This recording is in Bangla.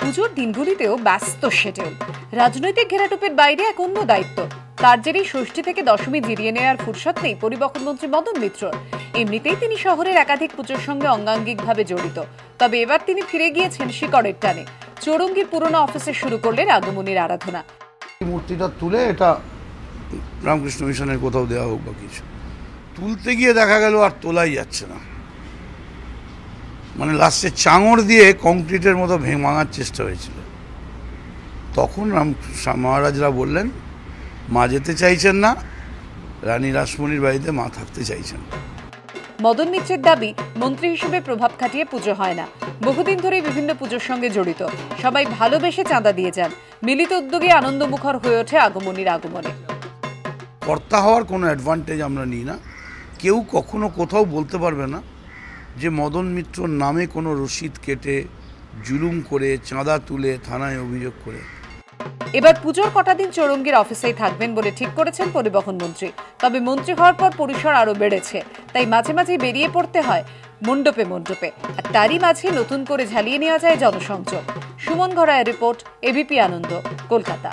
পুজোর দিনগুলিতেও ব্যস্ত শিডিউল। রাজনৈতিক ঘেরাটোপের বাইরে এক অন্য দায়িত্ব। তার জেরেই ষষ্ঠী থেকে দশমী জিরিয়ে নেওয়ার ফুরসত নেই পরিবহন মন্ত্রী মদন মিত্রর। এমনিতেই তিনি শহরের একাধিক পুজোর সঙ্গে অঙ্গাঙ্গিকভাবে জড়িত। তবে এবার তিনি ফিরে গিয়েছেন শিকড়ের টানে। চৌরঙ্গীর পুরনো অফিসে শুরু করলেন আগমনীর আরাধনা। মূর্তিটা তুলে এটা রামকৃষ্ণ মিশনের কোথাও দেওয়া হোক বা কিছু, তুলতে গিয়ে দেখা গেল আর তোলাই যাচ্ছে না। মানে লাস্টে চাঙড় দিয়ে কংক্রিটের মতো ভাঙার চেষ্টা হয়েছিল। তখন মহারাজরা বললেন মা যেতে চাইছেন না, রানী রাসমণির বাড়িতে মা থাকতে চাইছেন। মদন মিত্রের দাবি, মন্ত্রী হিসেবে প্রভাব খাটিয়ে পুজো হয় না। বহুদিন ধরেই বিভিন্ন পুজোর সঙ্গে জড়িত। সবাই ভালোবেসে চাঁদা দিয়ে যান। মিলিত উদ্যোগে আনন্দমুখর হয়ে ওঠে আগমনীর আগমনে। কর্তা হওয়ার কোনো অ্যাডভান্টেজ আমরা নিই না। কেউ কখনো কোথাও বলতে পারবে না যে মদন মিত্রর নামে কোনো রসিদ কেটে, জুলুম করে, চাঁদা তুলে থানায় অভিযোগ করে। এবার পুজোর কটা দিন চৌরঙ্গীর অফিসেই থাকবেন বলে ঠিক করেছেন পরিবহন মন্ত্রী। তবে মন্ত্রী হওয়ার পর পরিসর আরো বেড়েছে, তাই মাঝে মাঝে বেরিয়ে পড়তে হয় মণ্ডপে মণ্ডপে। আর তারই মাঝে নতুন করে ঝালিয়ে নেওয়া যায় জনসংযোগ। সুমন ঘরায়ের রিপোর্ট, এবিপি আনন্দ, কলকাতা।